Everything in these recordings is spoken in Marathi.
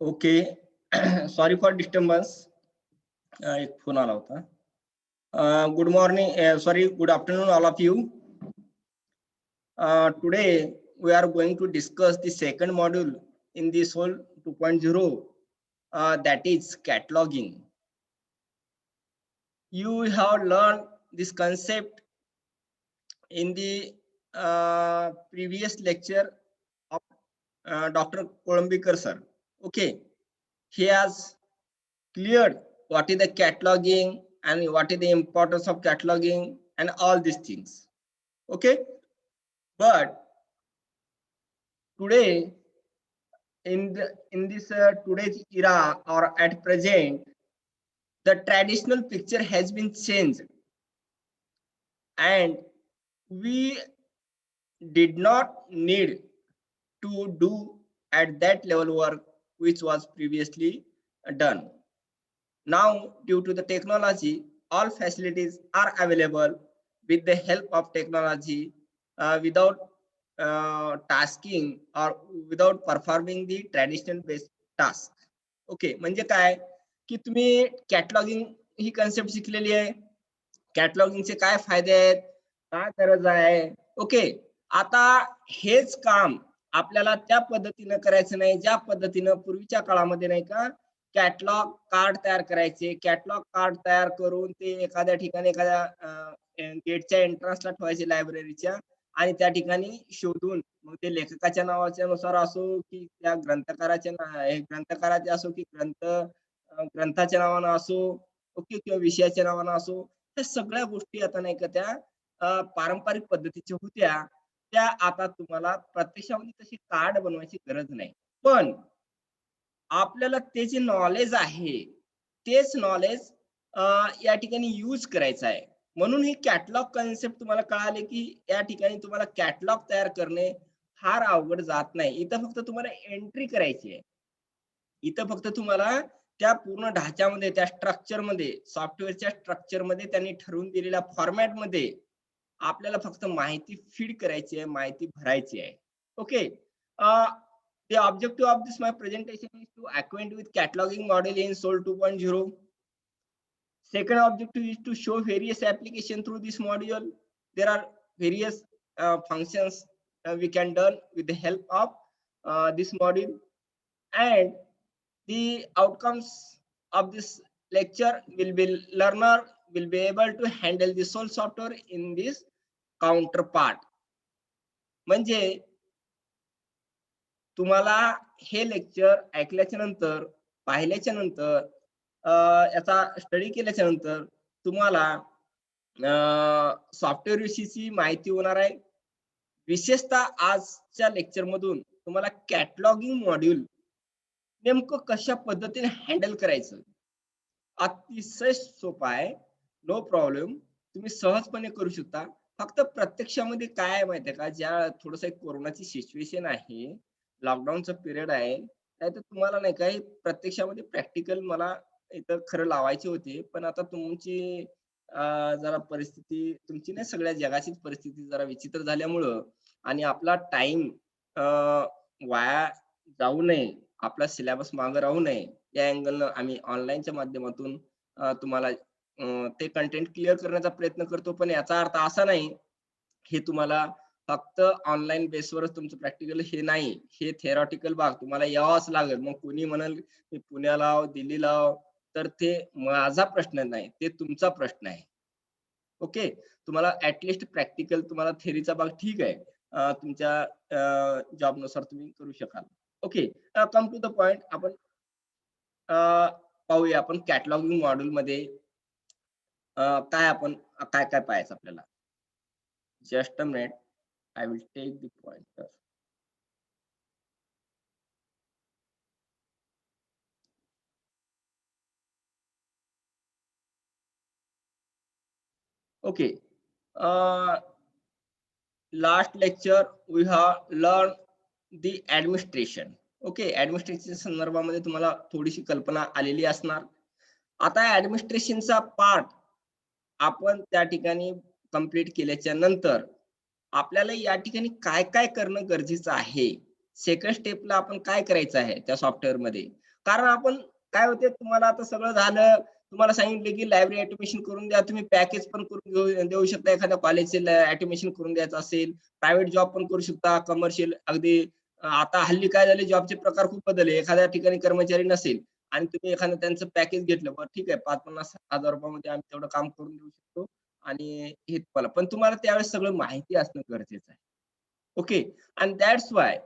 ओके. Sorry for disturbance. एक फोन आला होता. Good morning, sorry, good afternoon all of you. Today we are going to discuss the second module in this whole 2.0, that is cataloging. You have learned this concept in the previous lecture of Dr. Kolumbikar sir. Okay, he has cleared what is the cataloging and what is the importance of cataloging and all these things. Okay, but today in this today's era or at present, the traditional picture has been changed, and we did not need to do at that level work which was previously done. Now, due to the technology, all facilities are available with the help of technology, without tasking or without performing the traditional based task. Okay, म्हणजे काय की तुम्ही कॅटलॉगिंग ही कन्सेप्ट शिकलेली आहे. कॅटलॉगिंगचे काय फायदे आहेत, काय गरज आहे. ओके, आता हेच काम आपल्याला त्या पद्धतीनं करायचं नाही ज्या पद्धतीनं पूर्वीच्या काळामध्ये नाही का कॅटलॉग कार्ड तयार करायचे. कॅटलॉग कार्ड तयार करून ते एखाद्या ठिकाणी एखाद्या गेटच्या एंट्रन्सला ठेवायचे लायब्ररीच्या, आणि त्या ठिकाणी शोधून मग ते लेखकाच्या नावाच्या नुसार असो की त्या ग्रंथकाराचे असो की ग्रंथाच्या नावानं असो, ओके, किंवा विषयाच्या नावानं असो, त्या सगळ्या गोष्टी आता नाही का त्या पारंपरिक पद्धतीच्या होत्या. त्या आता तुम्हाला प्रत्यक्षामध्ये तशी कार्ड बनवायची गरज नाही. पण आपल्याला ते जे नॉलेज आहे, तेच नॉलेज या ठिकाणी यूज करायचं आहे. म्हणून ही कॅटलॉग कन्सेप्ट तुम्हाला कळाले, की या ठिकाणी तुम्हाला कॅटलॉग तयार करणे फार अवघड जात नाही. इथं फक्त तुम्हाला एंट्री करायची आहे. इथं फक्त तुम्हाला त्या पूर्ण ढाच्यामध्ये, त्या स्ट्रक्चरमध्ये, सॉफ्टवेअरच्या स्ट्रक्चरमध्ये त्यांनी ठरवून दिलेल्या फॉर्मॅटमध्ये आपल्याला फक्त माहिती फीड करायची आहे, माहिती भरायची आहे. Okay. The objective of this my presentation is to acquaint with cataloging model in SOL 2.0. Second objective is to show various application through this module. There are various functions we can done with the help of this module, and the outcomes of this lecture will be learner will be able to handle the SOL software in this counterpart. म्हणजे तुम्हाला हे लेक्चर ऐकल्याच्या नंतर, पाहिल्याच्या नंतर, याचा स्टडी केल्याच्या नंतर तुम्हाला सॉफ्टवेअर विषयीची माहिती होणार आहे. विशेषतः आजच्या लेक्चर मधून तुम्हाला कॅटलॉगिंग मॉड्यूल नेमकं कशा पद्धतीने हँडल करायचं अतिशय सोपं आहे. नो प्रॉब्लेम, तुम्ही सहजपणे करू शकता. फक्त प्रत्यक्षामध्ये काय आहे माहिती आहे का, ज्या थोडस कोरोनाची सिच्युएशन आहे, लॉकडाऊनचा पिरियड आहे, नाहीतर तुम्हाला नाही काही प्रत्यक्षामध्ये प्रॅक्टिकल मला इथं खरं लावायचे होते. पण आता तुमची जरा परिस्थिती, तुमची नाही सगळ्या जगाचीच परिस्थिती जरा विचित्र झाल्यामुळं आणि आपला टाइम वाया जाऊ नये, आपला सिलेबस मागे राहू नये, या अँगलनं आम्ही ऑनलाईनच्या माध्यमातून तुम्हाला ते कंटेंट क्लिअर करण्याचा प्रयत्न करतो. पण याचा अर्थ असा नाही हे तुम्हाला फक्त ऑनलाईन बेसवरच तुमचं प्रॅक्टिकल हे नाही, हे थेरॉटिकल भाग तुम्हाला यावाच लागेल. मग कोणी म्हणाल मी पुण्याला आहो, दिल्लीला आहो, तर ते माझा प्रश्न नाही, ते तुमचा प्रश्न आहे. ओके, तुम्हाला ऍटलिस्ट प्रॅक्टिकल, तुम्हाला थेरीचा भाग ठीक आहे, तुमच्या जॉबनुसार तुम्ही करू शकाल. Okay, come to the point. आपण पाहूया आपण कॅटलॉगिंग मॉड्यूल मध्ये काय आपण काय काय पाहायचं आपल्याला. Just a minute, I will take the pointer. Okay, last lecture we have learn the administration. Okay, administration संदर्भामध्ये तुम्हाला थोडीशी कल्पना आलेली असणार. आता ऍडमिनिस्ट्रेशनचा पार्ट आपण त्या ठिकाणी कंप्लीट केल्याच्या नंतर आपल्याला या ठिकाणी काय काय करणं गरजेचं आहे, सेकंड स्टेपला आपण काय करायचं आहे त्या सॉफ्टवेअर मध्ये, कारण आपण काय होते, तुम्हाला आता सगळं झालं, तुम्हाला सांगितले की लायब्ररी ऑटोमेशन करून द्या. तुम्ही पॅकेज पण करून देऊ शकता. एखाद्या कॉलेजचे ऑटोमेशन करून द्यायचं असेल, प्रायव्हेट जॉब पण करू शकता, कमर्शियल अगदी. आता हल्ली काय झाले, जॉबचे प्रकार खूप बदलले. एखाद्या ठिकाणी कर्मचारी नसेल आणि तुम्ही एखादं त्यांचं पॅकेज घेतलं, बरं ठीक आहे, 50,000-50,000 मध्ये आम्ही तेवढं काम करून देऊ शकतो आणि हे तुम्हाला. पण तुम्हाला त्यावेळेस सगळं माहिती असणं गरजेचं आहे. ओके. आणि दॅट्स व्हाय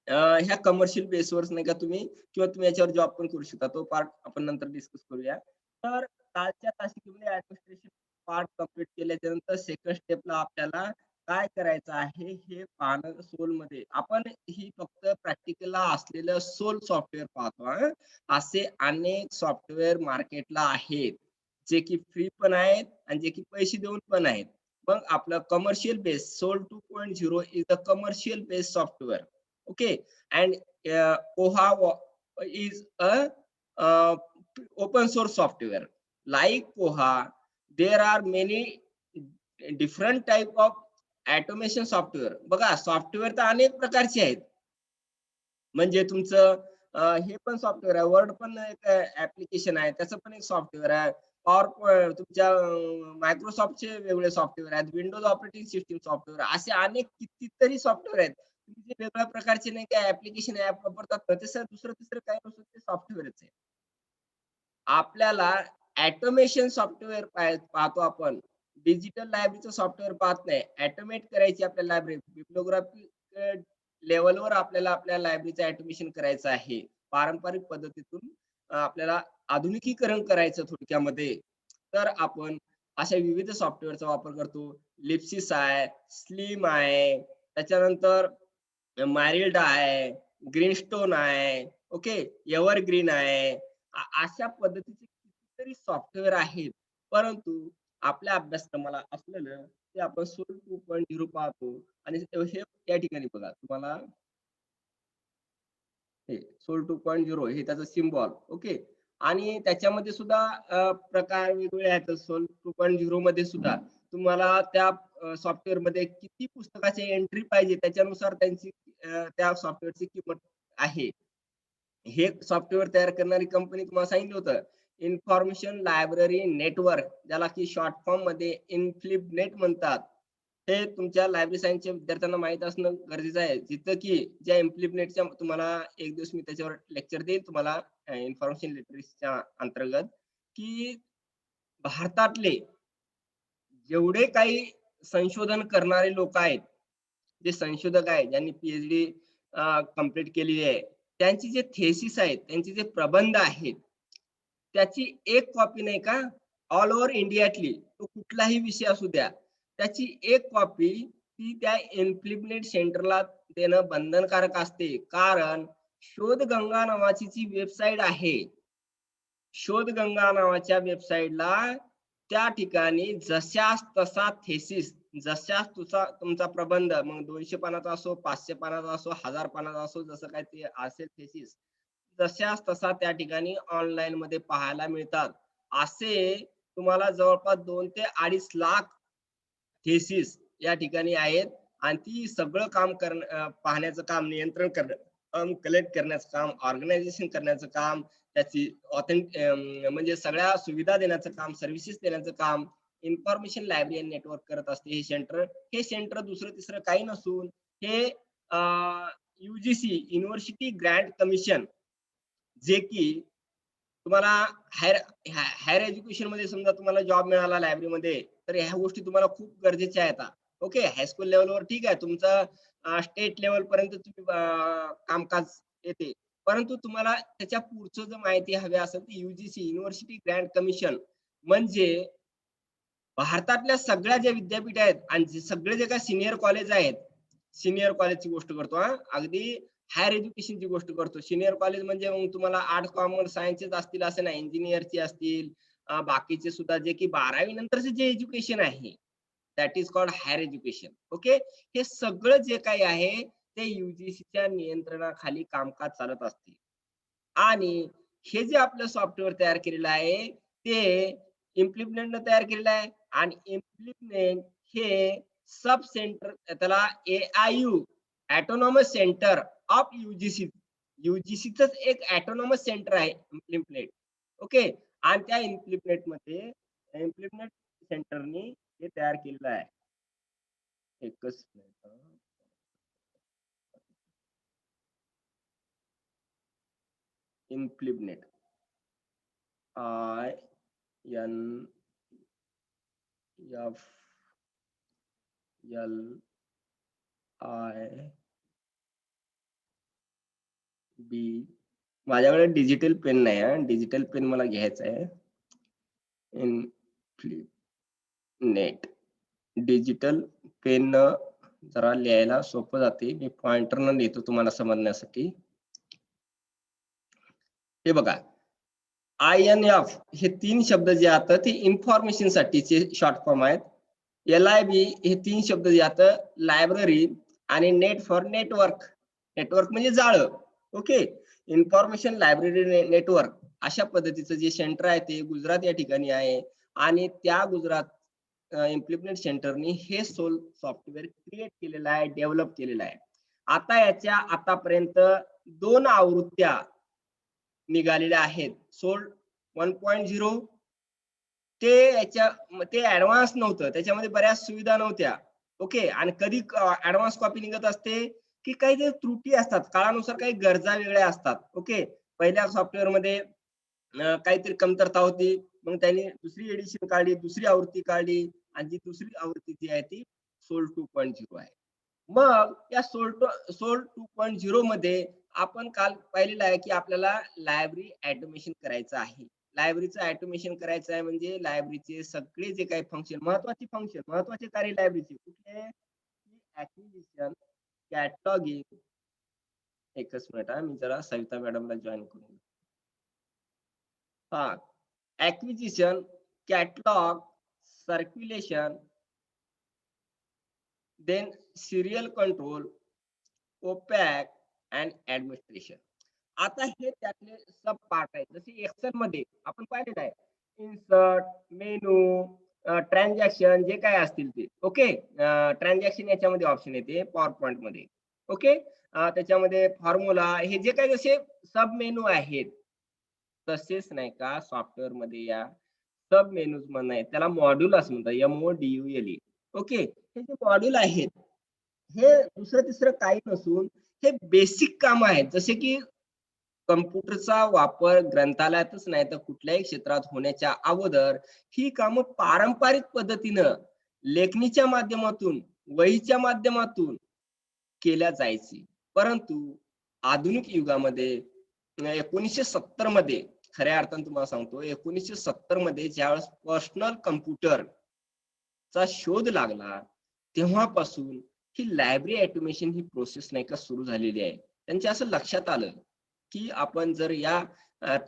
ह्या कमर्शियल बेसवर नाही का तुम्ही, किंवा तुम्ही याच्यावर जॉब पण करू शकता. तो पार्ट आपण नंतर डिस्कस करूया. तर कालच्या तासिकेमध्ये ॲडमिनिस्ट्रेशन पार्ट कंप्लीट केल्याच्या नंतर सेकंड स्टेपला आपल्याला काय करायचं आहे हे पाहणं सोलमध्ये. आपण ही फक्त प्रॅक्टिकलला असलेलं सोल सॉफ्टवेअर पाहतो हां. असे अनेक सॉफ्टवेअर मार्केटला आहेत, जे की फ्री पण आहेत आणि जे की पैसे देऊन पण आहेत. मग आपलं commercial base SOUL 2.0 is the commercial based software. Okay, and Koha is a uh, open source software. Like Koha, there are many different type of automation software. बघा, सॉफ्टवेअर तर अनेक प्रकारचे आहेत. म्हणजे तुमचं हे पण सॉफ्टवेअर आहे, वर्ड पण एक ॲप्लिकेशन आहे, त्याचं पण एक सॉफ्टवेअर आहे. पॉवर तुमच्या Microsoftचे वेगळे सॉफ्टवेअर आहेत, Windows ऑपरेटिंग सिस्टम सॉफ्टवेअर, असे अनेक कितीतरी सॉफ्टवेअर आहेत. तुम्ही जे वेगळ्या प्रकारचे नाही का ॲप्लिकेशन ॲप वापरतात ना, ते सर दुसरं-तिसरं काही नसून ते सॉफ्टवेअरच आहे. आपल्याला ऑटोमेशन सॉफ्टवेअर पाहतो आपण. डिजिटल लायब्ररीचं सॉफ्टवेअर पाहत नाही. ऑटोमेट करायची आपल्या लायब्ररी. बिब्लिओग्राफी लेव्हलवर आपल्याला आपल्या लायब्ररीचं ऑटोमेशन करायचं आहे. पारंपरिक पद्धतीतून आपल्याला आधुनिकीकरण करायचं थोडक्यामध्ये. तर आपण अशा विविध सॉफ्टवेअरचा वापर करतो. लिप्सिस आहे, स्लिम आहे, त्याच्यानंतर मायरिल्ड आहे, ग्रीनस्टोन आहे, ओके, एव्हरग्रीन आहे. अशा पद्धतीचे कितीतरी सॉफ्टवेअर आहेत. परंतु आपल्या अभ्यासक्रमाला असलेलं ते आपण सोल 2.0 पाहतो आणि हे या ठिकाणी बघा तुम्हाला हे सोल 2.0 हे त्याचं सिम्बॉल. ओके. आणि त्याच्यामध्ये सुद्धा प्रकार वेगवेगळे आहेत. सोल 2.0 मध्ये सुद्धा तुम्हाला त्या सॉफ्टवेअरमध्ये किती पुस्तकाची एंट्री पाहिजे त्याच्यानुसार त्यांची त्या सॉफ्टवेअरची किंमत आहे. हे सॉफ्टवेअर तयार करणारी कंपनी तुम्हाला सांगितलं होतं, इन्फॉर्मेशन लायब्ररी नेटवर्क, ज्याला की शॉर्ट फॉर्म मध्ये इन्फ्लिबनेट म्हणतात. हे तुमच्या लायब्ररी सायन्सच्या विद्यार्थ्यांना माहीत असणं गरजेचं आहे. जिथं की ज्या इन्फ्लिबनेटच्या तुम्हाला एक दिवस मी त्याच्यावर लेक्चर देईन तुम्हाला इन्फॉर्मेशन लिटरसीच्या अंतर्गत, की भारतातले जेवढे काही संशोधन करणारे लोक आहेत, जे संशोधक आहेत, ज्यांनी पी-एच-डी कंप्लीट केलेली आहे, त्यांची जे थेसिस आहेत, त्यांचे जे प्रबंध आहेत, त्याची एक कॉपी नाही का, ऑल ओव्हर इंडियातली, तो कुठलाही विषय असू द्या, त्याची एक कॉपी ती त्या इन्फिलिब्नेट सेंटरला देणं बंधनकारक असते. कारण शोधगंगा नावाची जी वेबसाईट आहे, शोधगंगा नावाच्या वेबसाईटला त्या ठिकाणी जशास तसा थेसिस, जशास तुमचा प्रबंध, मग 200 पानाचा असो, 500 पानाचा असो, 1000 पानाचा असो, जसं काय ते असेल थेसिस, जशास तसा त्या ठिकाणी ऑनलाईन मध्ये पाहायला मिळतात. असे तुम्हाला जवळपास 2 ते 2.5 लाख थेसिस या ठिकाणी आहेत आणि ती सगळं काम पाहण्याचं काम, नियंत्रण करणं, कलेक्ट करण्याचं काम, ऑर्गनायझेशन करण्याचं काम, त्याची म्हणजे सगळ्या सुविधा देण्याचं काम, सर्व्हिसेस देण्याचं काम इन्फॉर्मेशन लायब्ररी नेटवर्क करत असते हे सेंटर. हे सेंटर दुसरं तिसरं काही नसून हे युनिव्हर्सिटी ग्रँट कमिशन, जे की तुम्हाला हायर हायर एज्युकेशन मध्ये समजा तुम्हाला जॉब मिळाला लायब्ररीमध्ये, तर ह्या गोष्टी तुम्हाला खूप गरजेच्या आहेत. ओके, हायस्कूल लेव्हलवर ठीक आहे, तुमचं स्टेट लेव्हल पर्यंत तुम्ही कामकाज येते. परंतु तुम्हाला त्याच्या पुढचं जर माहिती हवी असेल तर युजीसी युनिव्हर्सिटी ग्रँट कमिशन म्हणजे भारतातल्या सगळ्या ज्या विद्यापीठ आहेत आणि सगळे जे काही सीनियर कॉलेज आहेत, सीनियर कॉलेजची गोष्ट करतो हा, अगदी हायर एज्युकेशनची गोष्ट करतो. सीनियर कॉलेज म्हणजे मग तुम्हाला आर्ट्स, कॉमर्स, सायन्सचेच असतील असं नाही, इंजिनिअरचे असतील, बाकीचे सुद्धा जे की 12वी नंतरचे जे एज्युकेशन आहे, that is called higher education. Okay, हे सगळं जे काही आहे ते युजीसीच्या नियंत्रणाखाली कामकाज चालत असते. आणि हे जे आपलं सॉफ्टवेअर तयार केलेलं आहे, ते इम्प्लिमेंटनं तयार केलेलं आहे आणि इम्प्लिमेंट हे सब सेंटर, त्याला एआययू ऑटोनॉमस सेंटर ऑफ युजीसी UGCच एक ऑटोनॉमस सेंटर आहे इम्प्लिमेंट. ओके. आणि त्या इम्प्लिमेंट सेंटरनी हे तयार केलेलं आहे. एकच मिनिट. Implement INFLIB. माझ्याकडे डिजिटल पेन नाही आहे. डिजिटल पेन मला घ्यायचा आहे. इम्प्लिमेंट डिजिटल पेन जरा लिहायला सोपं जाते. मी पॉइंटरनं लिहितो तुम्हाला समजण्यासाठी. हे बघा, INF हे 3 शब्द जे आता ते इन्फॉर्मेशन साठीचे शॉर्ट फॉर्म आहेत. LIB हे 3 शब्द जे आता लायब्ररी आणि नेट फॉर नेटवर्क. नेटवर्क म्हणजे जाळं. ओके. इन्फॉर्मेशन लायब्ररी नेटवर्क अशा पद्धतीचं जे सेंटर आहे ते गुजरात या ठिकाणी आहे. आणि त्या गुजरात इम्प्लिमेंट सेंटरनी हे सोल सॉफ्टवेअर क्रिएट केलेलं आहे, डेव्हलप केलेलं आहे. आता याच्या आतापर्यंत 2 आवृत्त्या निघालेल्या आहेत. सोल 1.0 ते ऍडव्हान्स नव्हतं. त्याच्यामध्ये बऱ्याच सुविधा नव्हत्या. ओके. आणि कधी ऍडव्हान्स कॉपी निघत असते की काही त्रुटी असतात. काळानुसार काही गरजा वेगळ्या असतात. ओके. पहिल्या सॉफ्टवेअरमध्ये काहीतरी कमतरता होती. मग त्यांनी दुसरी एडिशन काढली, दुसरी आवृत्ती काढली आणि जी दुसरी आवृत्ती जी आहे ती सोल 2.0 आहे. मग या सोल 2.0 मध्ये आपण काल पाहिलेलं आहे की आपल्याला लायब्ररी ऑटोमेशन करायचं आहे. लायब्ररीचं ऑटोमेशन करायचं आहे म्हणजे लायब्ररीचे सगळे जे काही महत्वाचे कार्य लायब्ररीचे कुठले? Acquisition, cataloguing. एकच मिनिट हा, मी जरा सविता मॅडमला जॉईन करून. हा, acquisition, catalogue, circulation, then serial control, OPAC and administration. आता हे त्यातले सब पार्ट आहेत. जसे एक्सेल मध्ये आपण पाहिलेलं आहे, इन्सर्ट, मेनू, ट्रान्झॅक्शन जे काय असतील ते. ओके. ट्रान्झॅक्शन याच्यामध्ये ऑप्शन येते पॉवर पॉइंट मध्ये. ओके. त्याच्यामध्ये फॉर्म्युला हे जे काही जसे सब मेनू आहेत तसेच नाही का सॉफ्टवेअर मध्ये या सब मेनूज म्हणून आहे त्याला मॉड्यूल असं म्हणतात. MODULE. ओके. हे जे मॉड्यूल आहेत हे दुसरं तिसरं काही नसून हे बेसिक काम आहेत. जसे की कम्प्युटरचा वापर ग्रंथालयातच नाही तर कुठल्याही क्षेत्रात होण्याच्या अगोदर ही कामं पारंपरिक पद्धतीनं लेखणीच्या माध्यमातून, वहीच्या माध्यमातून केल्या जायची. परंतु आधुनिक युगामध्ये 1970 मध्ये खऱ्या अर्थाने तुम्हाला सांगतो 1970 मध्ये ज्यावेळेस पर्सनल कम्प्युटर चा शोध लागला तेव्हापासून ही लायब्ररी ऑटोमेशन ही प्रोसेस नाही का सुरू झालेली आहे. त्यांच्या असं लक्षात आलं की आपण जर या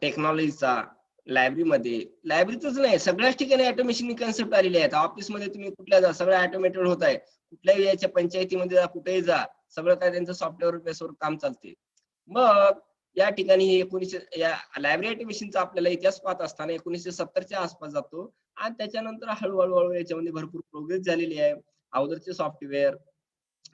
टेक्नॉलॉजीचा लायब्ररीतच नाही सगळ्याच ठिकाणी ऑटोमेशन कन्सेप्ट आलेली आहेत. ऑफिसमध्ये तुम्ही कुठल्या जा सगळं ऑटोमेटेड होत आहे. कुठल्याही याच्या पंचायतीमध्ये जा, कुठेही जा, सगळं काय त्यांचं सॉफ्टवेअर बेसवर काम चालते. मग या ठिकाणी 1900 या लायब्ररी ऑटोमेशनचा आपल्याला इतिहास पाहत असताना 1970च्या आसपास जातो आणि त्याच्यानंतर हळूहळू याच्यामध्ये भरपूर प्रोग्रेस झालेली आहे. अगोदरचे सॉफ्टवेअर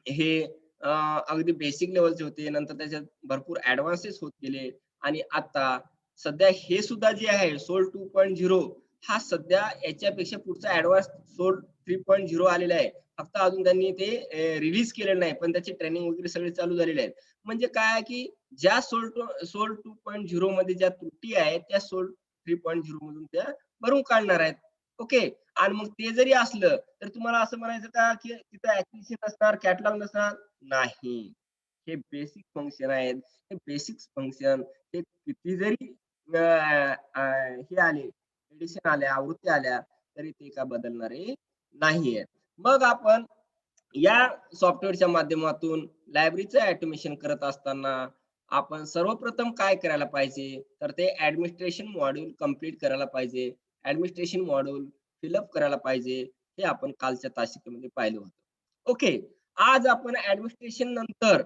हे अगदी बेसिक लेवलचे होते. नंतर त्याच्यात भरपूर ऍडव्हान्सेस होत गेले आणि आता सध्या हे सुद्धा जे आहे सोल 2.0 हा सध्या याच्यापेक्षा पुढचा ऍडव्हान्स सोल 3.0 आलेला आहे. फक्त अजून त्यांनी ते रिलीज केलेलं नाही पण त्याची ट्रेनिंग वगैरे सगळे चालू झालेले आहेत. म्हणजे काय की ज्या सोल 2.0 मध्ये ज्या त्रुटी आहेत त्या सोल 3.0 मधून त्या भरून काढणार आहेत. ओके. आणि मग ते जरी असलं तर तुम्हाला असं म्हणायचं का की तिथं ऍक्विजिशन नसणार, कॅटलॉग नसणार? नाही. हे बेसिक फंक्शन आहेत. हे बेसिक फंक्शन हे किती जरी हे आले, एडिशन आल्या, आवृत्ती आल्या तरी ते का बदलणारे नाहीये. मग आपण या सॉफ्टवेअरच्या माध्यमातून लायब्ररीचं ऑटोमेशन करत असताना आपण सर्वप्रथम काय करायला पाहिजे तर ते ऍडमिनिस्ट्रेशन मॉड्यूल कंप्लीट करायला पाहिजे. ऍडमिनिस्ट्रेशन मॉड्यूल फिलअप करायला पाहिजे. हे आपण कालच्या तासिकेमध्ये पाहिलं होतं. ओके. आज आपण ऍडमिनिस्ट्रेशन नंतर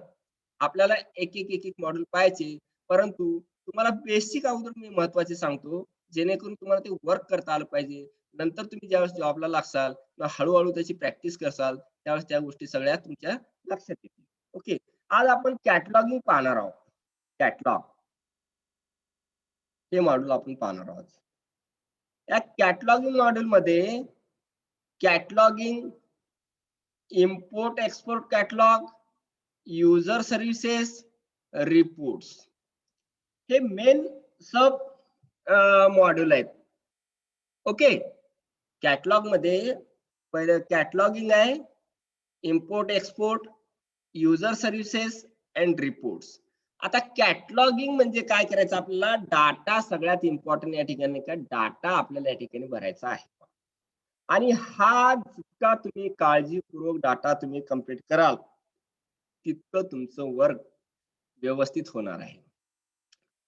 आपल्याला एक मॉड्यूल पाहायचे. परंतु तुम्हाला बेसिक अगोदर मी महत्वाचे सांगतो जेणेकरून तुम्हाला ते वर्क करता आलं पाहिजे. नंतर तुम्ही ज्यावेळेस जॉबला लागसाल किंवा हळूहळू त्याची प्रॅक्टिस करसाल त्यावेळेस त्या गोष्टी सगळ्या तुमच्या लक्षात येतील. ओके. आज आपण कॅटलॉगिंग पाहणार आहोत. कॅटलॉग हे मॉड्यूल आपण पाहणार आहोत. या कॅटलॉगिंग मॉड्यूल मध्ये cataloguing, import export catalogue, user services, reports हे मेन सब मॉड्यूल आहेत. ओके, कॅटलॉग मध्ये पहिलं कॅटलॉगिंग आहे, import export, user services and reports. आता कॅटलॉगिंग म्हणजे काय करायचं, आपल्याला डाटा सगळ्यात इम्पॉर्टंट या ठिकाणी का डाटा आपल्याला या ठिकाणी भरायचा आहे. आणि हा जितका तुम्ही काळजीपूर्वक डाटा तुम्ही कंप्लीट कराल तितकं तुमचं वर्क व्यवस्थित होणार आहे.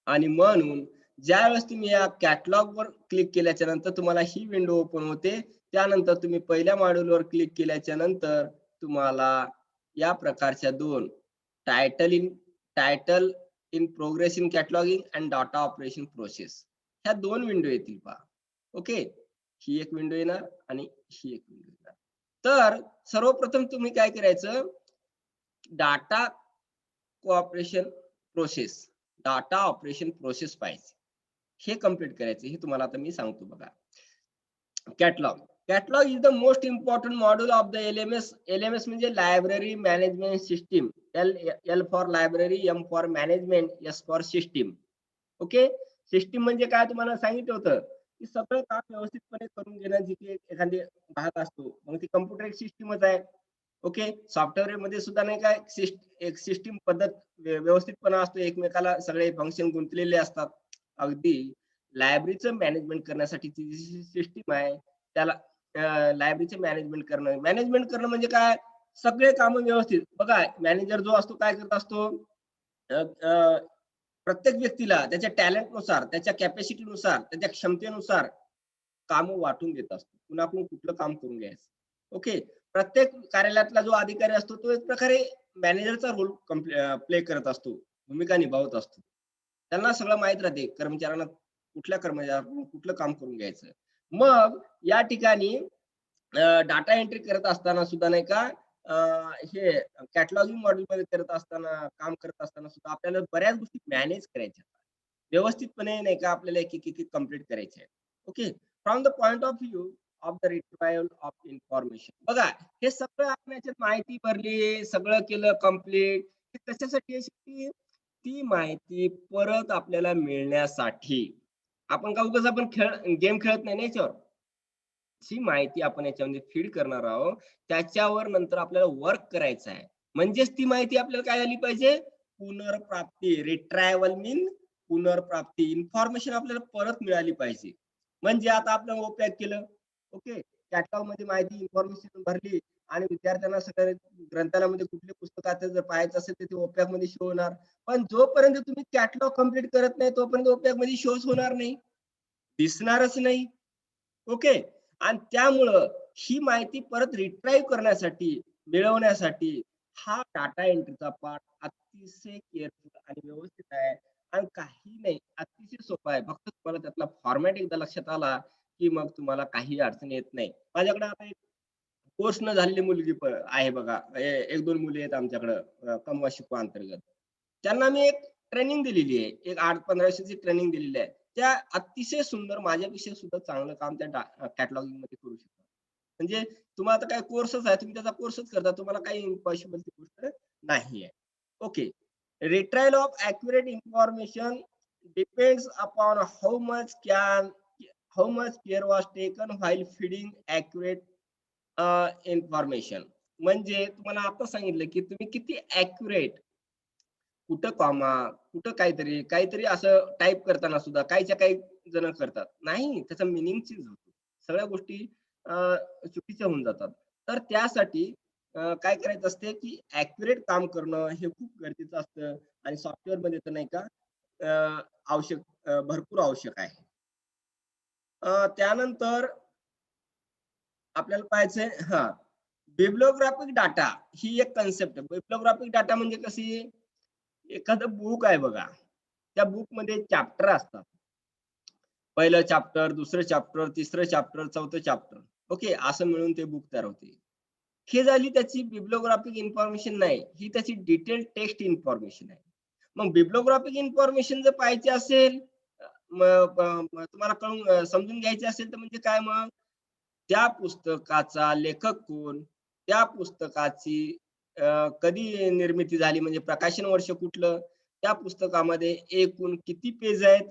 आणि म्हणून ज्यावेळेस तुम्ही या कॅटलॉग वर क्लिक केल्याच्या नंतर तुम्हाला ही विंडो ओपन होते. त्यानंतर तुम्ही पहिल्या मॉड्यूलवर क्लिक केल्याच्या नंतर तुम्हाला या प्रकारच्या दोन title in progress in cataloguing and data operation process ह्या दोन विंडो येतील पहा. ओके, ही एक विंडो येणार आणि ही एक विंडो येणार. तर सर्वप्रथम तुम्ही काय करायचं, data cooperation process, data operation process पाहिजे, हे कंप्लीट करायचं. हे तुम्हाला आता मी सांगतो बघा. Catalogue is the most important module of the LMS. LMS म्हणजे library management system. L for library, M for management, S for system. Okay, system म्हणजे काय तुम्हाला सांगितलं होतं की सगळं काम व्यवस्थितपणे करून घेणं, जिथे एखादी भाग असतो मग ती कम्प्युटर एक सिस्टीमच आहे. ओके, सॉफ्टवेअर मध्ये सुद्धा नाही काय एक सिस्टीम पद्धत व्यवस्थितपणा असतो, एकमेकाला सगळे फंक्शन गुंतलेले असतात. अगदी लायब्ररीचं मॅनेजमेंट करण्यासाठी ती जी सिस्टीम आहे त्याला लायब्ररीचे मॅनेजमेंट करणं म्हणजे काय, सगळे काम व्यवस्थित बघा. मॅनेजर जो असतो काय करत असतो, प्रत्येक व्यक्तीला त्याच्या टॅलेंटनुसार, त्याच्या कॅपॅसिटीनुसार, त्याच्या क्षमतेनुसार काम वाटून देत असतो, पुन्हा आपण कुठलं काम करून घ्यायचं. ओके, प्रत्येक कार्यालयातला जो अधिकारी असतो तो एक प्रकारे मॅनेजरचा रोल प्ले करत असतो, भूमिका निभावत असतो. त्यांना सगळं माहित राहते कर्मचाऱ्यांना कुठल्या कर्मचाऱ्यांना कुठलं काम करून घ्यायचं. मग या ठिकाणी डाटा एंट्री करत असताना सुद्धा नाही का, हे कॅटलॉगिंग मॉड्यूल मध्ये करत असताना, काम करत असताना सुद्धा आपल्याला बऱ्याच गोष्टी मॅनेज करायच्या व्यवस्थितपणे, नाही का, आपल्याला एक एक एक कंप्लीट करायचे आहे. Okay, from the point of view of the retrieval of information. बघा, हे सगळं आपण याच्यात माहिती भरली, सगळं केलं कम्प्लीट. हे कशासाठी आहे की ती माहिती परत आपल्याला मिळण्यासाठी. आपण का उगाच आपण गेम खेळत नाही ना याच्यावर. जी माहिती आपण याच्यामध्ये फीड करणार आहोत त्याच्यावर नंतर आपल्याला वर्क करायचं आहे. म्हणजेच ती माहिती आपल्याला काय झाली पाहिजे, पुनर्प्राप्ती. रिट्रायवल मीन पुनर्प्राप्ती. इन्फॉर्मेशन आपल्याला परत मिळाली पाहिजे. म्हणजे आता आपण ओपॅक केलं, ओके, कॅटलॉग मध्ये माहिती इन्फॉर्मेशन भरली आणि विद्यार्थ्यांना सगळ्या ग्रंथालयामध्ये कुठले पुस्तक जर पाहायचं असेल तर ते ओपॅक मध्ये शो होणार. पण जोपर्यंत तुम्ही कॅटलॉग कंप्लीट करत नाही तोपर्यंत ओपॅक मध्ये शोच होणार नाही, दिसणारच नाही. ओके, आणि त्यामुळं ही माहिती परत रिट्राईव्ह करण्यासाठी, मिळवण्यासाठी हा डाटा एंट्रीचा पार्ट अतिशय केअरफुल आणि व्यवस्थित आहे. आणि काही नाही, अतिशय सोपा आहे. फक्त तुम्हाला त्यातला फॉर्मॅट एकदा लक्षात आला की मग तुम्हाला काही अडचण येत नाही. माझ्याकडे आता एक कोर्स न झालेली मुलगी आहे बघा, एक दोन मुली आहेत आमच्याकडं कमवा शिकवा अंतर्गत. त्यांना मी एक ट्रेनिंग दिलेली आहे, एक 8-15 वर्षाची ट्रेनिंग दिलेली आहे. त्या अतिशय सुंदर, माझ्यापेक्षा सुद्धा चांगलं काम त्या कॅटलॉगिंग मध्ये करू शकतात. म्हणजे तुम्हाला आता काय कोर्सच आहे, तुम्ही त्याचा कोर्सच करता, तुम्हाला काही इम्पॉसिबल गोष्ट नाही आहे. Okay, retrieval of accurate information depends upon how much care was taken while feeding accurate information. म्हणजे तुम्हाला आता सांगितलं की तुम्ही किती ॲक्युरेट, कुठं कॉमा, कुठं काहीतरी काहीतरी असं टाइप करताना सुद्धा काहीच्या काही जण करतात. नाही, त्याचा मीनिंग चेंज होतो. सगळ्या गोष्टी चुकीच्या होऊन जातात. तर त्यासाठी काय करायचं असते की ॲक्युरेट काम करणं हे खूप गरजेचं असतं आणि सॉफ्टवेअरमध्ये तर नाही का भरपूर आवश्यक आहे. त्यानंतर आपल्याला पाहायचंय बिब्लिओग्राफिक डाटा ही एक कन्सेप्ट आहे. बिब्लिओग्राफिक डाटा म्हणजे कशी, एखादं बुक आहे बघा, त्या बुक मध्ये चॅप्टर असतात. पहिलं चॅप्टर, दुसरं चॅप्टर, तिसरं चॅप्टर, चौथं चॅप्टर. ओके, असं मिळून ते बुक तयार होते. ही झाली त्याची बिब्लिओग्राफिक इन्फॉर्मेशन नाही, ही त्याची डिटेल टेक्स्ट इन्फॉर्मेशन आहे. मग बिब्लिओग्राफिक इन्फॉर्मेशन जर पाहायची असेल, तुम्हाला समजून घ्यायची असेल तर म्हणजे काय मग? त्या पुस्तकाचा लेखक कोण? त्या पुस्तकाची कधी निर्मिती झाली म्हणजे प्रकाशन वर्ष कुठलं? त्या पुस्तकामध्ये एकूण किती पेज आहेत?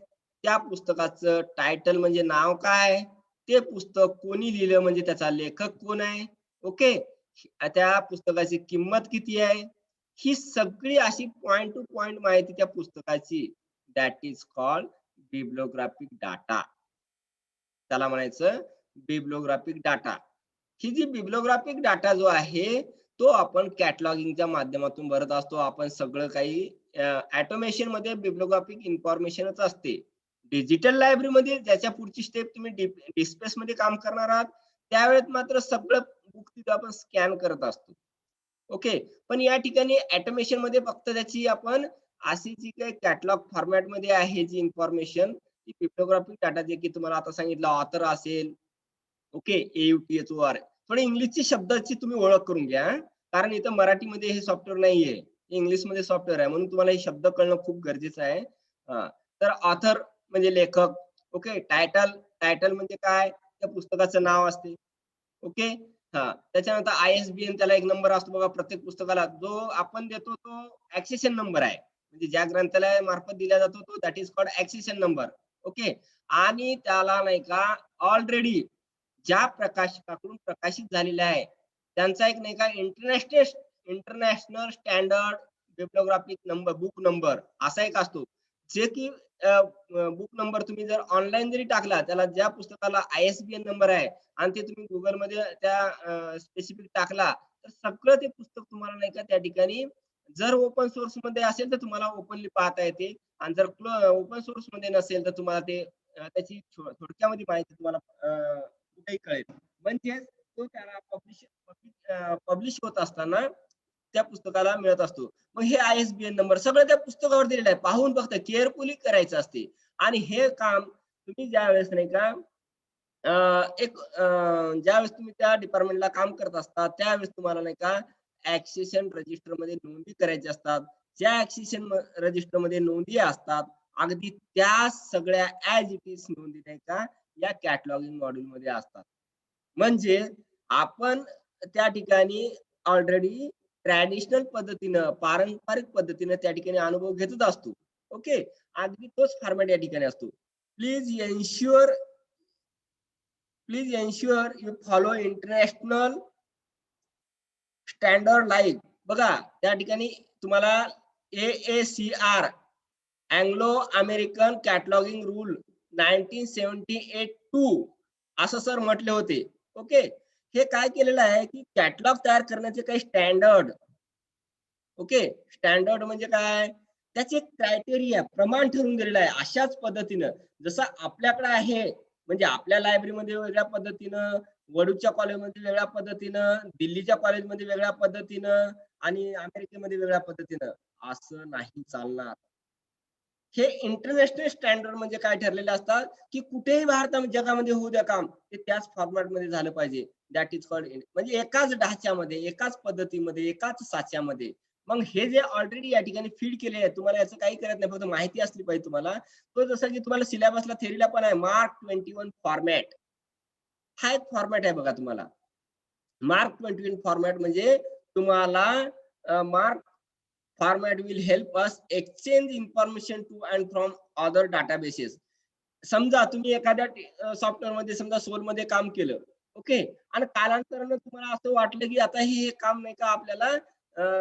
त्या पुस्तकाचं टायटल म्हणजे नाव काय? ते पुस्तक कोणी लिहिलं म्हणजे त्याचा लेखक कोण आहे? ओके. त्या पुस्तकाची किंमत किती आहे? ही सगळी अशी पॉइंट टू पॉइंट माहिती त्या पुस्तकाची दॅट इज कॉल्ड बिब्लिओग्राफिक डाटा. त्याला म्हणायचं बिब्लिओग्राफिक डाटा. ही जी बिब्लिओग्राफिक डाटा जो आहे, तो आपण कॅटलॉगिंगच्या माध्यमातून भरत असतो. आपण सगळं काही ऑटोमेशनमध्ये बिब्लिओग्राफिक इन्फॉर्मेशनच असते. डिजिटल लायब्ररीमध्ये ज्याच्या पुढची स्टेप तुम्ही डिस्प्लेसमध्ये काम करणार आहात, त्यावेळेस मात्र सगळं बुक तिथं आपण स्कॅन करत असतो. ओके. पण या ठिकाणी ऑटोमेशनमध्ये फक्त त्याची आपण अशी जी काही कॅटलॉग फॉर्मॅटमध्ये आहे जी इन्फॉर्मेशन, ती बिब्लिओग्राफिक डाटा जे की तुम्हाला आता सांगितलं ऑथर असेल, ओके, AUTHOR. थोडे इंग्लिशची शब्दाची तुम्ही ओळख करून घ्या हां. कारण इथं मराठीमध्ये हे सॉफ्टवेअर नाहीये. इंग्लिशमध्ये सॉफ्टवेअर आहे. म्हणून तुम्हाला हे शब्द कळणं खूप गरजेचं आहे. हां. तर ऑथर म्हणजे लेखक. ओके. टायटल, टायटल म्हणजे काय? त्या पुस्तकाचं नाव असते. ओके. हां. त्याच्यानंतर ISBN त्याला एक नंबर असतो बघा प्रत्येक पुस्तकाला. जो आपण देतो तो ॲक्सेशन नंबर आहे. म्हणजे ज्या ग्रंथालयामार्फत दिला जातो तो that is called accession number. Okay. आणि त्याला नाही का ऑलरेडी ज्या प्रकाशकाकडून प्रकाशित झालेल्या आहे, त्यांचा एक नाही का international standard bibliographic number, book number असा एक असतो. जे की बुक नंबर तुम्ही जर ऑनलाईन जरी टाकला, त्याला ज्या पुस्तकाला ISBN नंबर आहे आणि ते तुम्ही Googleमध्ये त्या स्पेसिफिक टाकला, तर सगळं ते पुस्तक तुम्हाला नाही का त्या ठिकाणी जर ओपन सोर्समध्ये असेल, तर तुम्हाला ओपनली पाहता येते आणि जर ओपन सोर्समध्ये नसेल, तर तुम्हाला ते त्याची थोडक्यामध्ये माहिती तुम्हाला कुठेही कळेल. म्हणजे तो त्याला पब्लिश होत असताना त्या पुस्तकाला मिळत असतो. मग हे ISBN नंबर सगळं त्या पुस्तकावर दिलेलं आहे. पाहून फक्त केअरफुली करायचं असते आणि हे काम तुम्ही ज्यावेळेस नाही का ज्यावेळेस तुम्ही त्या डिपार्टमेंटला काम करत असता, त्यावेळेस तुम्हाला नाही का ॲक्सेशन रजिस्टरमध्ये नोंदी करायच्या असतात. ज्या ॲक्सेशन रजिस्टरमध्ये नोंदी असतात, अगदी त्या सगळ्या ॲज इट इज नोंदी नाही का या कॅटलॉगिंग मॉड्यूलमध्ये असतात. म्हणजे आपण त्या ठिकाणी ऑलरेडी ट्रॅडिशनल पद्धतीनं, पारंपरिक पद्धतीनं त्या ठिकाणी अनुभव घेतच असतो. ओके. अगदी तोच फॉर्मॅट या ठिकाणी असतो. Please ensure you follow international standard like. बघा त्या ठिकाणी तुम्हाला AACR Anglo American cataloguing rule 1978-2 असं सर म्हटले होते. ओके. हे काय केलेलं आहे, की कॅटलॉग तयार करण्याचे काही स्टँडर्ड, ओके. स्टँडर्ड म्हणजे काय? त्याचे क्रायटेरिया, प्रमाण ठरवून दिलेलं आहे. अशाच पद्धतीनं जसं आपल्याकडे आहे, म्हणजे आपल्या लायब्ररीमध्ये वेगळ्या पद्धतीनं, वडूच्या कॉलेजमध्ये वेगळ्या पद्धतीनं, दिल्लीच्या कॉलेजमध्ये वेगळ्या पद्धतीनं आणि अमेरिकेमध्ये वेगळ्या पद्धतीनं. असं नाही चालणार. हे इंटरनॅशनल स्टँडर्ड म्हणजे काय ठरलेले असतात, की कुठेही भारतामध्ये जगामध्ये होऊ द्या काम, ते त्याच फॉर्मॅटमध्ये झालं पाहिजे. दॅट इज कॉल्ड म्हणजे एकाच ढाच्यामध्ये, एकाच पद्धतीमध्ये, एकाच साच्यामध्ये. मग हे जे ऑलरेडी या ठिकाणी फीड केले आहे, तुम्हाला याचं काही करत नाही, फक्त माहिती असली पाहिजे तुम्हाला. तो जसं की तुम्हाला सिलेबसला थेअरीला पण आहे मार्क 21 फॉर्मॅट. हा एक फॉर्मॅट आहे बघा तुम्हाला. मार्क 21 फॉर्मॅट म्हणजे तुम्हाला mark format will help us exchange information to and from other databases. समजा तुम्ही एखाद्या सॉफ्टवेअरमध्ये समजा सोलमध्ये काम केलं. ओके. आणि कालांतरानं तुम्हाला असं वाटलं, की आता हे काम नाही का आपल्याला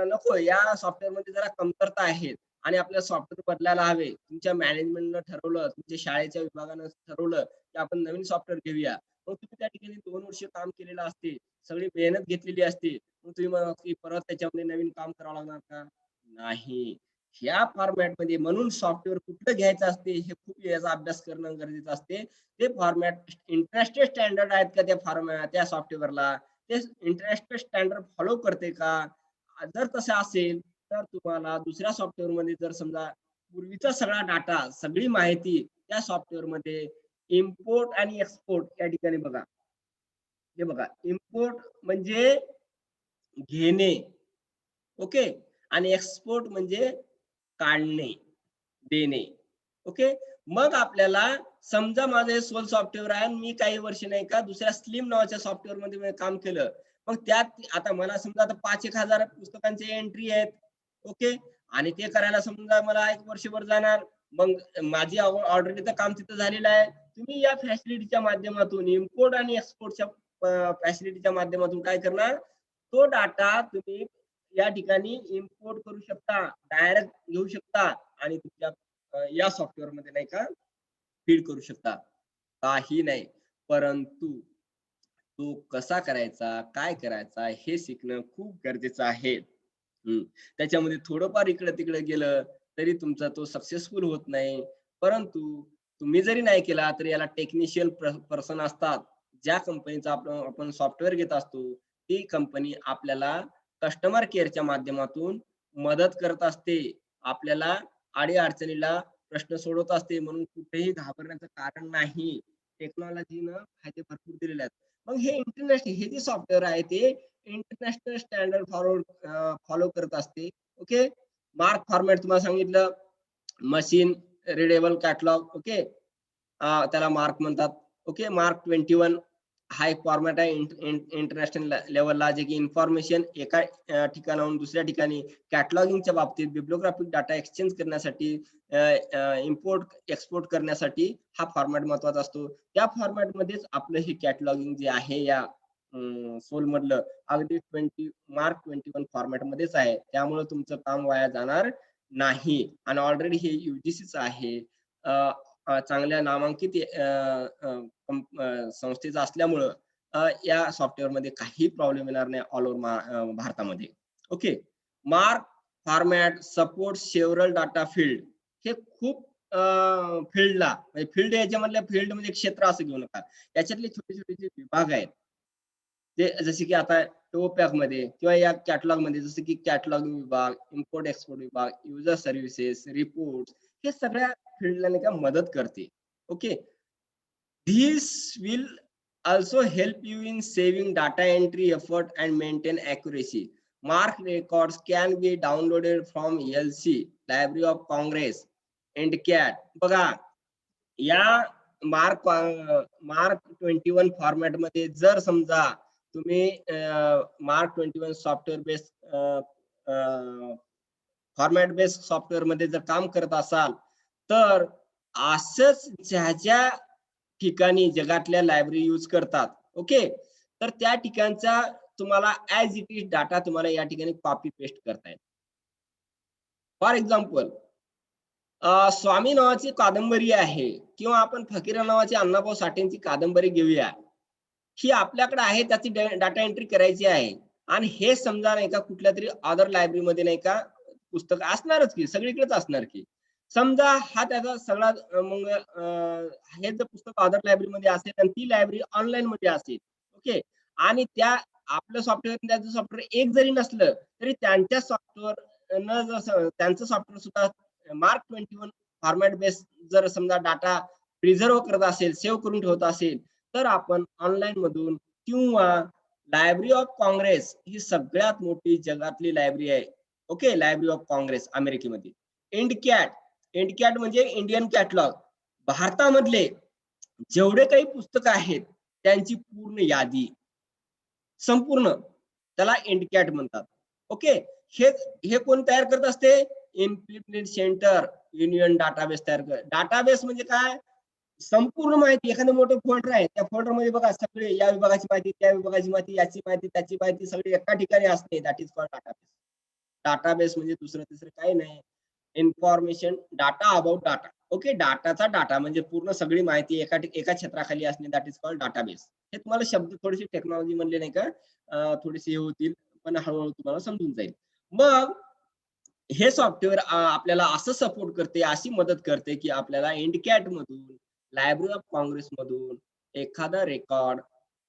नको या सॉफ्टवेअरमध्ये जरा कमतरता आहेत आणि आपल्याला सॉफ्टवेअर बदलायला हवे. तुमच्या मॅनेजमेंटनं ठरवलं, तुमच्या शाळेच्या विभागानं ठरवलं, की आपण नवीन सॉफ्टवेअर घेऊया. मग तुम्ही त्या ठिकाणी 2 वर्ष काम केलेलं असते. सगळी मेहनत घेतलेली असते. मग तुम्ही म्हणा, की परत त्याच्यामध्ये नवीन काम करावं लागणार का? नाही. ह्या फॉर्मॅटमध्ये म्हणून सॉफ्टवेअर कुठलं घ्यायचं असते, हे खूप याचा अभ्यास करणं गरजेचं असते. ते फॉर्मॅट इंटरनॅशनल स्टँडर्ड आहेत का त्या सॉफ्टवेअरला? ते इंटरनॅशनल स्टँडर्ड फॉलो करते का? जर तसं असेल, तर तुम्हाला दुसऱ्या सॉफ्टवेअरमध्ये जर समजा पूर्वीचा सगळा डाटा, सगळी माहिती त्या सॉफ्टवेअरमध्ये इम्पोर्ट आणि एक्सपोर्ट या ठिकाणी बघा. हे बघा, इम्पोर्ट म्हणजे घेणे. ओके. आणि एक्सपोर्ट म्हणजे काढणे, देणे. ओके. मग आपल्याला समजा माझं हे सोल सॉफ्टवेअर आहे आणि मी काही वर्ष नाही का दुसऱ्या स्लिम नावाच्या सॉफ्टवेअर मध्ये मी काम केलं. मग त्यात आता मला समजा आता 5,000 पुस्तकांची एंट्री आहेत. ओके. आणि ते करायला समजा मला 1 वर्षभर जाणार. मग माझी ऑलरेडी तर काम तिथं झालेलं आहे. तुम्ही या फॅसिलिटीच्या माध्यमातून इम्पोर्ट आणि एक्सपोर्टच्या फॅसिलिटीच्या माध्यमातून काय करणार? तो डाटा तुम्ही या ठिकाणी इम्पोर्ट करू शकता, डायरेक्ट घेऊ शकता आणि तुमच्या या सॉफ्टवेअरमध्ये नाही का फीड करू शकता. काही नाही. परंतु तो कसा करायचा, काय करायचा हे शिकणं खूप गरजेचं आहे. हं. त्याच्यामध्ये थोडंफार इकडं-तिकडं गेलं, तरी तुमचा तो सक्सेसफुल होत नाही. परंतु तुम्ही जरी नाही केला, तरी याला टेक्निशियल पर्सन असतात. ज्या कंपनीचा आपण सॉफ्टवेअर घेत असतो, ती कंपनी आपल्याला कस्टमर केअरच्या माध्यमातून मदत करत असते. आपल्याला अडी-अडचणीला प्रश्न सोडवत असते. म्हणून कुठेही घाबरण्याचं कारण नाही. टेक्नॉलॉजीनं फायदे भरपूर दिलेले आहेत. मग हे इंटरनॅशनल हे जे सॉफ्टवेअर आहे ते इंटरनॅशनल स्टँडर्ड फॉलो करत असते. ओके. मार्क फॉर्मॅट तुम्हाला सांगितलं. Machine readable catalogue. ओके. त्याला मार्क म्हणतात. ओके. मार्क 21 हा एक फॉर्मॅट आहे इंटरनॅशनल लेव्हलला जे की इन्फॉर्मेशन एका ठिकाणाहून दुसऱ्या ठिकाणी कॅटलॉगिंगच्या बाबतीत बिब्लिओग्राफिक डाटा एक्सचेंज करण्यासाठी इम्पोर्ट एक्सपोर्ट करण्यासाठी हा फॉर्मॅट महत्वाचा असतो. त्या फॉर्मॅटमध्येच आपलं हे कॅटलॉगिंग जे आहे या सोल मधलं अगदी मार्क 21 फॉर्मॅट मध्येच आहे. त्यामुळे तुमचं काम वाया जाणार नाही आणि ऑलरेडी हे UGCच आहे. चांगल्या नामांकित संस्थेचं असल्यामुळं या सॉफ्टवेअरमध्ये काही प्रॉब्लेम येणार नाही ऑल ओव्हर भारतामध्ये. Okay. Mark format support several data field हे खूप फील्डला म्हणजे फील्ड याच्यामधल्या फील्ड म्हणजे क्षेत्र असं घेऊ नका. याच्यातले छोटे-छोटे जे विभाग आहेत, ते जसे की आता मध्ये किंवा या कॅटलॉगमध्ये जसं की कॅटलॉगिंग विभाग, इम्पोर्ट एक्सपोर्ट विभाग, युजर सर्व्हिसेस, रिपोर्ट्स हे सगळ्या फील्डला नाही का मदत करते. Okay. This will also help you in saving data entry effort and maintain accuracy. Mark records can be downloaded from LC, Library of Congress, and CAT. बघा, या मार्क 21 फॉर्मॅट मध्ये जर समजा तुम्ही mark 21 software base format based software मध्ये जर काम करत असाल, तर असंच ज्या ठिकाणी जगातल्या लायब्ररी यूज करतात. ओके. तर त्या ठिकाणचा तुम्हाला ॲज इट इज डाटा तुम्हाला या ठिकाणी कॉपी पेस्ट करता येईल. फॉर एक्झाम्पल स्वामी नावाची कादंबरी आहे किंवा आपण फकीरा नावाची अण्णाभाऊ साठेंची कादंबरी घेऊया. ही आपल्याकडे आहे त्याची डाटा एंट्री करायची आहे आणि हे समजा नाही का कुठल्यातरी अदर लायब्ररीमध्ये नाही का पुस्तक असणारच की सगळीकडेच असणार की. समजा हा त्याचा सगळा मग हे जर पुस्तक अदर लायब्ररीमध्ये असेल आणि ती लायब्ररी ऑनलाईन मध्ये असेल. ओके. आणि त्या आपलं सॉफ्टवेअर त्याचं सॉफ्टवेअर एक जरी नसलं तरी त्यांच्या सॉफ्टवेअर न जसं त्यांचं सॉफ्टवेअर सुद्धा मार्क 21 फॉर्मॅट बेस जर समजा डाटा प्रिझर्व्ह करत असेल, सेव्ह करून ठेवत असेल, तर आपण ऑनलाईन मधून किंवा लायब्ररी ऑफ काँग्रेस ही सगळ्यात मोठी जगातली लायब्ररी आहे. ओके. लायब्ररी ऑफ काँग्रेस अमेरिकेमध्ये. इंडकॅट म्हणजे इंडियन कॅटलॉग. भारतामधले जेवढे काही पुस्तकं आहेत त्यांची पूर्ण यादी संपूर्ण त्याला इंडकॅट म्हणतात. ओके. हे हे कोण तयार करत असते? इम्प्लिमेंट सेंटर युनियन डाटाबेस तयार कर. डाटाबेस म्हणजे काय? संपूर्ण माहिती एखादं मोठं फोल्डर आहे. त्या फोल्डरमध्ये बघा सगळे या विभागाची माहिती, त्या विभागाची माहिती, याची माहिती, त्याची माहिती सगळी एका ठिकाणी असते. That is called database. Database म्हणजे दुसरं तिसरं काही नाही. Information data about data. Okay. डाटाचा डाटा म्हणजे पूर्ण सगळी माहिती एका क्षेत्राखाली असणे दॅट इज कॉल्ड डाटाबेस. हे तुम्हाला शब्द थोडेसे टेक्नॉलॉजी म्हणले नाही का थोडेसे हे होतील, पण हळू तुम्हाला समजून जाईल. मग हे सॉफ्टवेअर आपल्याला असं सपोर्ट करते, अशी मदत करते, की आपल्याला इंडकॅट मधून, लायब्ररी ऑफ काँग्रेस मधून एखादा रेकॉर्ड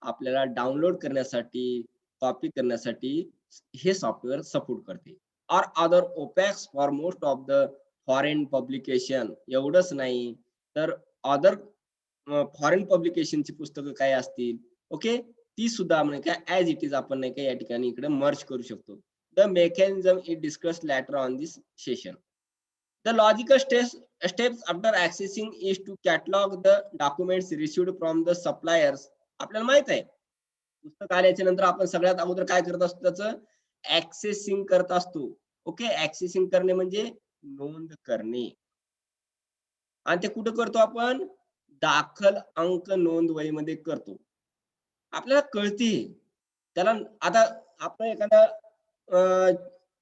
आपल्याला डाउनलोड करण्यासाठी, कॉपी करण्यासाठी हे सॉफ्टवेअर सपोर्ट करते. Or other OPACs for most of the foreign publication. एवढंच नाही, तर अदर फॉरेन पब्लिकेशनची पुस्तकं काय असतील, ओके, ती सुद्धा म्हणजे काय ॲज इट इज आपण नाही का या ठिकाणी इकडे मर्ज करू शकतो. The mechanism is discussed later on this session. The logical steps after accessing is to catalog the documents received from the suppliers. आपल्याला माहित आहे पुस्तक आल्याच्या नंतर आपण सगळ्यात अगोदर काय करत असतो, त्याचं ऍक्सेसिंग करत असतो. ओके, ऍक्सेसिंग करणे म्हणजे नोंद करणे. आणि ते कुठं करतो आपण? दाखल अंक नोंद वहीमध्ये करतो. आपल्याला कळते त्याला. आता आपण एखादा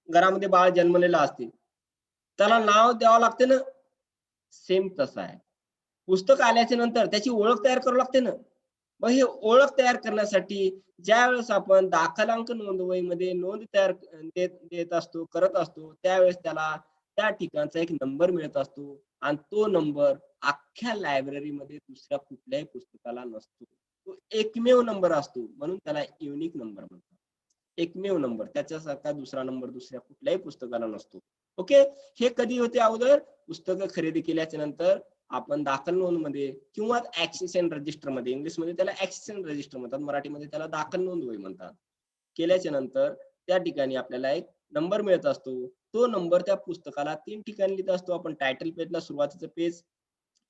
घरामध्ये बाळ जन्मलेलं असते, त्याला नाव द्यावं लागते ना, सेम तसं आहे. पुस्तक आल्याच्या नंतर त्याची ओळख तयार करावी लागते ना. मग हे ओळख तयार करण्यासाठी ज्यावेळेस आपण दाखलांक नोंदवहीमध्ये नोंद तयार देत असतो, करत असतो, त्यावेळेस त्याला त्या ठिकाणचा एक नंबर मिळत असतो आणि तो नंबर अख्ख्या लायब्ररीमध्ये दुसऱ्या कुठल्याही पुस्तकाला नसतो. तो एकमेव नंबर असतो, म्हणून त्याला युनिक नंबर म्हणतात. एकमेव नंबर, त्याच्यासारखा दुसरा नंबर दुसऱ्या कुठल्याही पुस्तकाला नसतो. ओके, हे कधी होते? अगोदर पुस्तकं खरेदी केल्याच्या नंतर आपण दाखल नोंद मध्ये किंवा ऍक्सेस अँड रजिस्टर मध्ये, इंग्लिश मध्ये त्याला ऍक्सेस अँड रजिस्टर म्हणतात, मराठीमध्ये त्याला दाखल नोंद वही म्हणतात. केल्याच्या नंतर त्या ठिकाणी आपल्याला एक नंबर मिळत असतो. तो नंबर त्या पुस्तकाला 3 ठिकाणी लिहित असतो आपण. टायटल पेजला सुरुवातीचं पेज,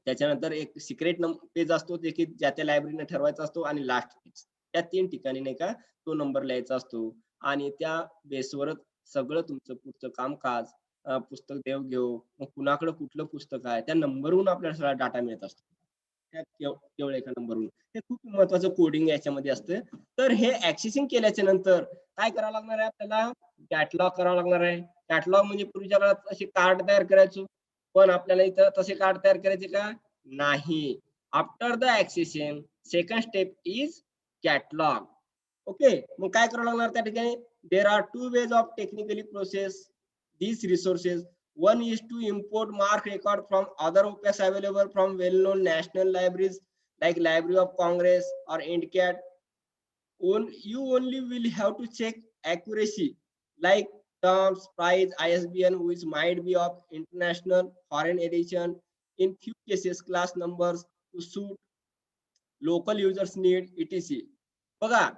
त्याच्यानंतर एक सिक्रेट पेज असतो जे की ज्या त्या लायब्ररीने ठरवायचा असतो, आणि लास्ट पेज. त्या 3 ठिकाणी नाही का तो नंबर लिहायचा असतो. आणि त्या बेसवरच सगळं तुमचं पुढचं कामकाज, पुस्तक देव-घेव, मग कुणाकडे कुठलं पुस्तक आहे त्या नंबरवरून आपल्याला सगळा डाटा मिळत असतो. त्या केवळ एका नंबरवरून. हे खूप महत्वाचं कोडिंग याच्यामध्ये असतं. तर हे ऍक्सेसिंग केल्याच्या नंतर काय करावं लागणार आहे? आपल्याला कॅटलॉग करावं लागणार आहे. कॅटलॉग म्हणजे पूर्वीच्या काळात असे कार्ड तयार करायचो, पण आपल्याला इथं तसे कार्ड तयार करायचे का? नाही. After the ऍक्सेसिंग second step is catalogue. Okay, मग काय करावं लागणार त्या ठिकाणी? देर are 2 ways of technically process these resources. One is to import MARC record from other OPS available from well-known national libraries like Library of Congress or INDCAT. You only will have to check accuracy like terms, price, ISBN, which might be of international, foreign edition. In few cases, class numbers to suit local users need, etc. बघा,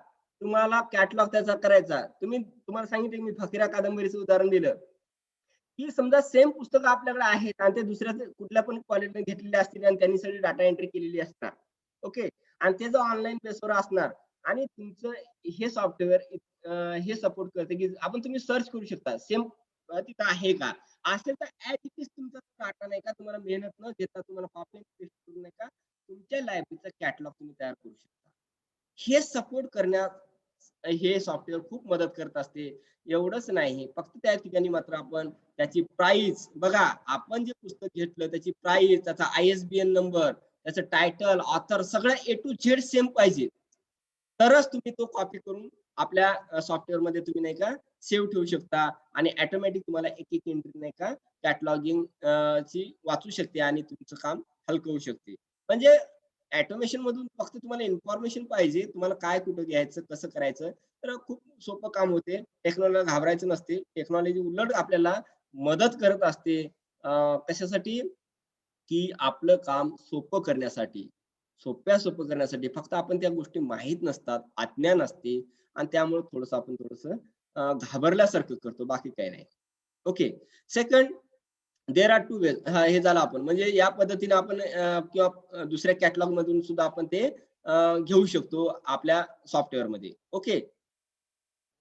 तुम्हाला कॅटलॉग त्याचा करायचा. तुम्हाला सांगितलं मी फकीरा कादंबरीचं उदाहरण दिलं, की समजा सेम पुस्तकं आपल्याकडे आहेत आणि ते दुसऱ्या कुठल्या पण कॉलेजने घेतलेले असतील आणि त्यांनी सगळी डाटा एंट्री केलेली असणार. ओके, आणि ते जर ऑनलाईन बेसवर असणार आणि तुमचं हे सॉफ्टवेअर हे सपोर्ट करते की आपण तुम्ही सर्च करू शकता सेम तिथं आहे का, असेल तर ऍज इट इज तुमचा डाटा नाही का, तुम्हाला मेहनत न घेता तुम्हाला कॉपी पेस्ट करून नाही का तुमच्या लायब्ररीचा कॅटलॉग तुम्ही तयार करू शकता. हे सपोर्ट करण्यात हे सॉफ्टवेअर खूप मदत करत असते. एवढंच नाही, फक्त त्या ठिकाणी मात्र आपण त्याची प्राइस बघा, आपण जे पुस्तक घेतलं त्याची प्राइस, त्याचा ISBN नंबर, त्याचं टायटल, ऑथर सगळं A to Z सेम पाहिजे. तरच तुम्ही तो कॉपी करून आपल्या सॉफ्टवेअर मध्ये तुम्ही नाही का सेव्ह ठेवू शकता, आणि ऑटोमॅटिक तुम्हाला एक एक एंट्री नाही का कॅटलॉगिंग ची वाचू शकते आणि तुमचं काम हलकं होऊ शकते. म्हणजे ऑटोमेशन मधून फक्त तुम्हाला इन्फॉर्मेशन पाहिजे, तुम्हाला काय कुठं घ्यायचं, कसं करायचं, तर खूप सोपं काम होते. टेक्नॉलॉजीला घाबरायचं नसते. टेक्नॉलॉजी उलट आपल्याला मदत करत असते. कशासाठी? की आपलं काम सोपं करण्यासाठी, सोपं करण्यासाठी. फक्त आपण त्या गोष्टी माहीत नसतात, अज्ञान असते, आणि त्यामुळे थोडंसं आपण घाबरल्यासारखं करतो, बाकी काही नाही. Okay, second, there are 2 ways. हे झालं आपण, म्हणजे या पद्धतीने आपण किंवा दुसऱ्या कॅटलॉग मधून सुद्धा आपण ते घेऊ शकतो आपल्या सॉफ्टवेअर मध्ये. Okay,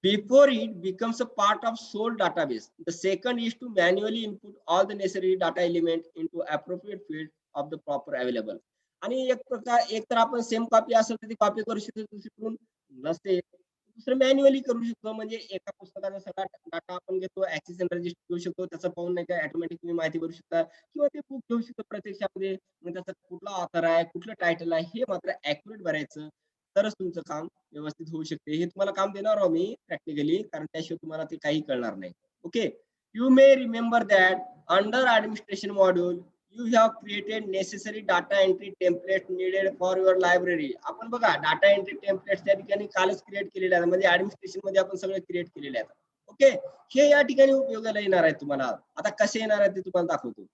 before it becomes a part of sole database. The second is to manually input all the necessary data element into appropriate field of the proper available. आणि एक तर आपण सेम कॉपी असेल तर ती कॉपी करू शकतो, दुसरीकडून नसते दुसरं मॅन्युअली करू शकतो. म्हणजे एका पुस्तकाचा सगळा डाटा आपण घेतो, ऍक्सेस अँड रजिस्टर घेऊ शकतो, त्याचा पाहून नाही का ऑटोमॅटिक तुम्ही माहिती भरू शकता, किंवा ते बुक घेऊ शकतो प्रत्यक्षामध्ये. मग त्याचा कुठला ऑथर आहे, कुठलं टायटल आहे, हे मात्र ऍक्युरेट भरायचं, तरच तुमचं काम व्यवस्थित होऊ शकते. हे तुम्हाला काम देणार आहोत मी प्रॅक्टिकली, कारण त्याशिवाय तुम्हाला ते काही कळणार नाही. Okay, you may remember that under administration module you have created necessary data entry templates needed for your library. आपण बघा डाटा एंट्री टेम्पलेट्स त्या ठिकाणी कालच क्रिएट केलेले आहेत, म्हणजे ऍडमिनिस्ट्रेशन मध्ये आपण सगळे क्रिएट केलेले आहेत. ओके, हे या ठिकाणी उपयोगाला येणार आहे तुम्हाला. आता कसे येणार आहे ते तुम्हाला दाखवतो.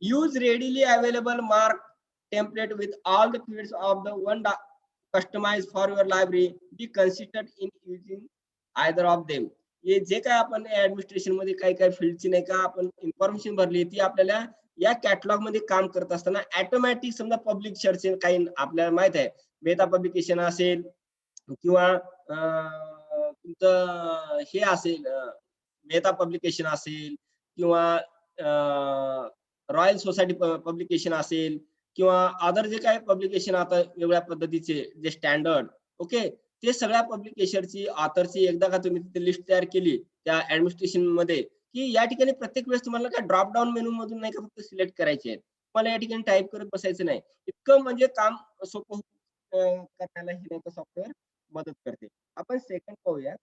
Use readily available mark template with all the fields of the one customized for your library. Be consistent in using either of them. हे जे काय आपण ऍडमिनिस्ट्रेशन मध्ये काही काही फील्डची नाही का आपण इन्फॉर्मेशन भरली ती आपल्याला या कॅटलॉग मध्ये काम करत असताना ऑटोमॅटिक समजा पब्लिक सर्च काही आपल्याला माहित आहे मेटा पब्लिकेशन असेल किंवा तुमचं हे असेल मेहता पब्लिकेशन असेल किंवा रॉयल सोसायटी पब्लिकेशन असेल किंवा अदर जे काही पब्लिकेशन आता वेगळ्या पद्धतीचे जे स्टँडर्ड ओके ते सगळ्या पब्लिकेशनची ऑथरची एकदा का तुम्ही तिथे लिस्ट तयार केली त्या ऍडमिनिस्ट्रेशन मध्ये की या ठिकाणी प्रत्येक वेळेस तुम्हाला काय ड्रॉप डाऊन मेनू मधून नाही का फक्त सिलेक्ट करायचे आहेत मला या ठिकाणी टाईप करत बसायचं नाही इतकं म्हणजे काम सोपं करण्याला हे नाही सॉफ्टवेअर मदत करते आपण सेकंड पाहूया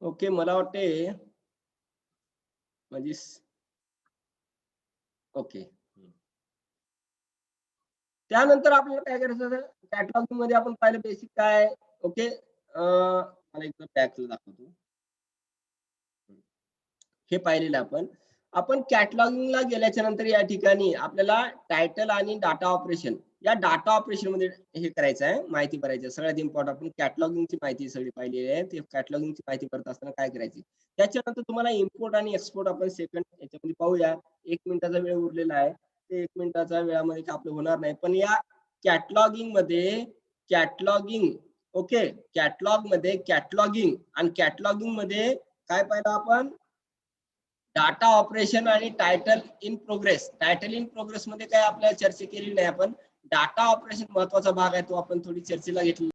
ओके मला वाटते म्हणजे ओके त्यानंतर आपल्याला काय करायचं कॅटलॉगिंग मध्ये आपण पाहिलं बेसिक काय ओके मला एकदा बॅकला दाखवतो हे पाहिलेलं आपण आपण कॅटलॉगिंगला गेल्याच्या नंतर या ठिकाणी आपल्याला टायटल आणि डाटा ऑपरेशन या डाटा ऑपरेशन मध्ये हे करायचं आहे माहिती भरायची आहे सगळ्यात इम्पॉर्टंट आपण कॅटलॉगिंगची माहिती सगळी पाहिलेली आहे ते कॅटलॉगिंगची माहिती भरत असताना काय करायची त्याच्यानंतर तुम्हाला इम्पोर्ट आणि एक्सपोर्ट आपण सेकंड याच्यामध्ये पाहूया 1 मिनिटाचा वेळ उरलेला आहे ते 1 मिनिटाच्या वेळामध्ये आपलं होणार नाही पण या कॅटलॉगिंग मध्ये कॅटलॉगिंग ओके कॅटलॉग मध्ये कॅटलॉगिंग आणि कॅटलॉगिंग मध्ये काय पाहिलं आपण डाटा ऑपरेशन आणि title in progress title in progress मध्ये काय आपल्याला चर्चा केली नाही आपण डाटा ऑपरेशन महत्वाचा भाग आहे तो आपण थोडी चर्चेला घेतली